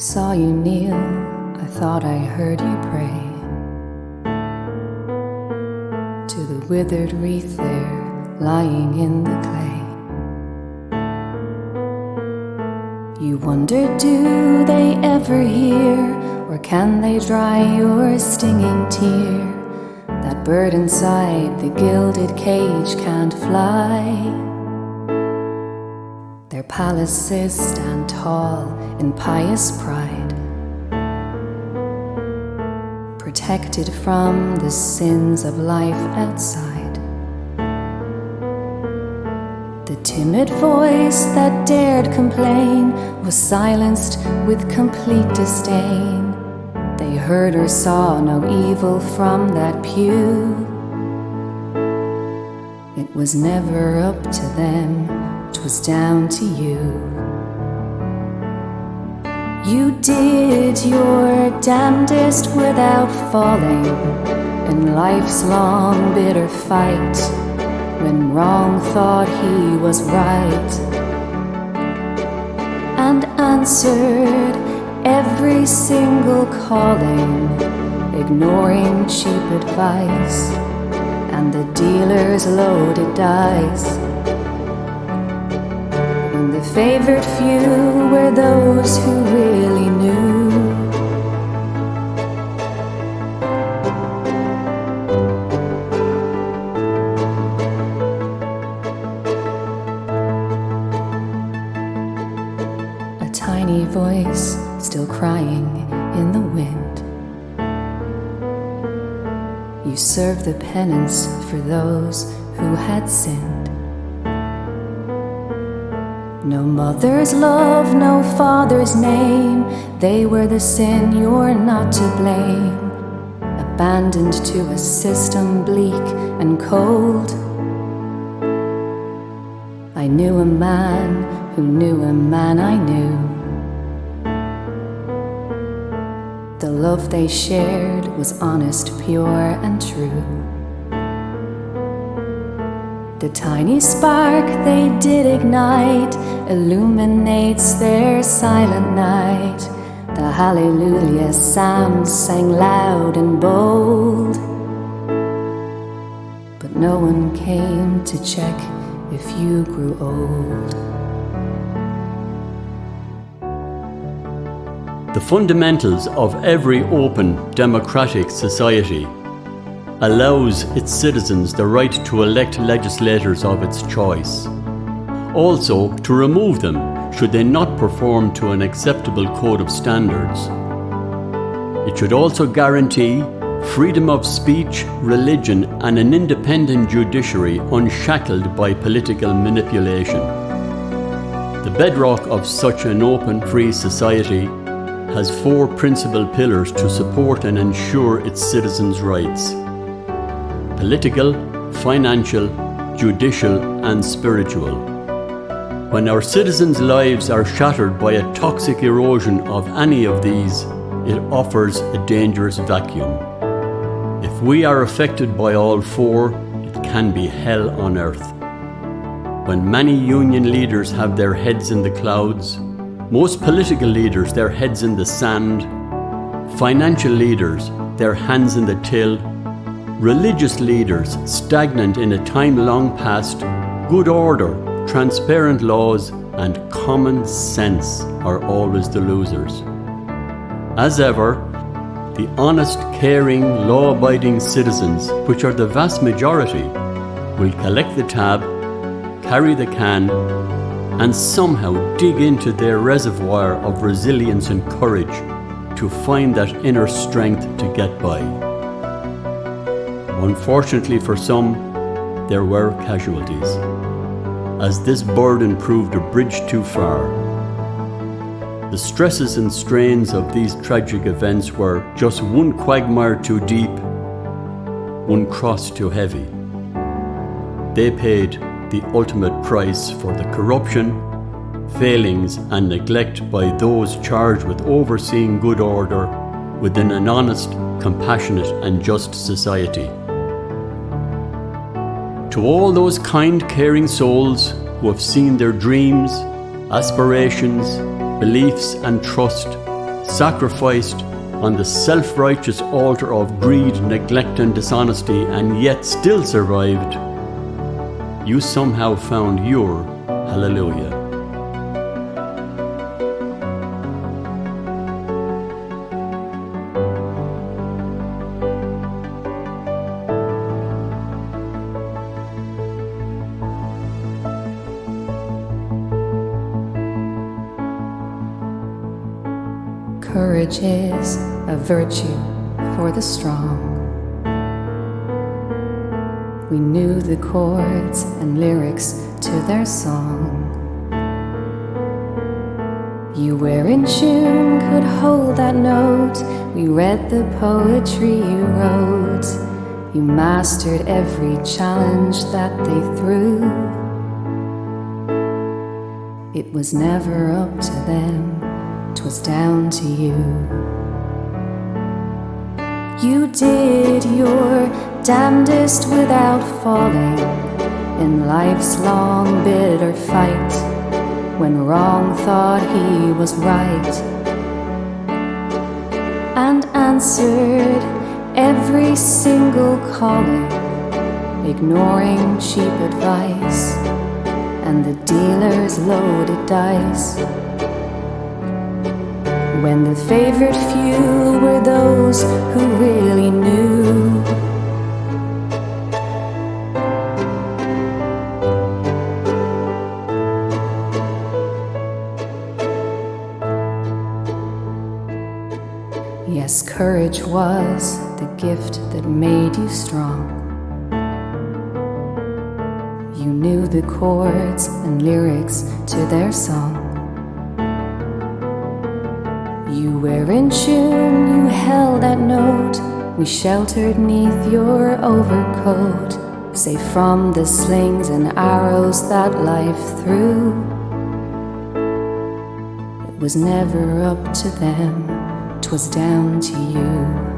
saw you kneel, I thought I heard you pray to the withered wreath there lying in the clay. You wonder, do they ever hear, or can they dry your stinging tear? That bird inside the gilded cage can't fly. Their palaces stand tall in pious pride, protected from the sins of life outside. The timid voice that dared complain was silenced with complete disdain. They heard or saw no evil from that pew. It was never up to them, 'twas down to you. You did your damnedest without falling in life's long bitter fight, when wrong thought he was right, and answered every single calling, ignoring cheap advice and the dealer's loaded dice. And the favored few were those who really knew. A tiny voice still crying in the wind. You served the penance for those who had sinned. No mother's love, no father's name, they were the sin, you're not to blame. Abandoned to a system bleak and cold. I knew a man who knew a man I knew. The love they shared was honest, pure and true. The tiny spark they did ignite illuminates their silent night. The hallelujah sound sang loud and bold, but no one came to check if you grew old. The fundamentals of every open, democratic society allows its citizens the right to elect legislators of its choice. Also, to remove them should they not perform to an acceptable code of standards. It should also guarantee freedom of speech, religion, and an independent judiciary unshackled by political manipulation. The bedrock of such an open, free society has 4 principal pillars to support and ensure its citizens' rights: political, financial, judicial, and spiritual. When our citizens' lives are shattered by a toxic erosion of any of these, it offers a dangerous vacuum. If we are affected by all 4, it can be hell on earth. When many union leaders have their heads in the clouds, most political leaders their heads in the sand, financial leaders their hands in the till, religious leaders stagnant in a time long past, good order, transparent laws, and common sense are always the losers. As ever, the honest, caring, law-abiding citizens, which are the vast majority, will collect the tab, carry the can, and somehow dig into their reservoir of resilience and courage to find that inner strength to get by. Unfortunately for some, there were casualties, as this burden proved a bridge too far. The stresses and strains of these tragic events were just one quagmire too deep, one cross too heavy. They paid the ultimate price for the corruption, failings, and neglect by those charged with overseeing good order within an honest, compassionate, and just society. To all those kind, caring souls who have seen their dreams, aspirations, beliefs, and trust sacrificed on the self-righteous altar of greed, neglect and dishonesty, and yet still survived, you somehow found your hallelujah. Courage is a virtue for the strong. We knew the chords and lyrics to their song. You were in tune, could hold that note. We read the poetry you wrote. You mastered every challenge that they threw. It was never up to them, 'twas down to you. You did your damnedest without falling in life's long bitter fight, when wrong thought he was right, and answered every single calling, ignoring cheap advice and the dealer's loaded dice. When the favored few were those who really knew. Yes, courage was the gift that made you strong. You knew the chords and lyrics to their song. You were in tune, you held that note. We sheltered neath your overcoat, safe from the slings and arrows that life threw. It was never up to them, 'twas down to you.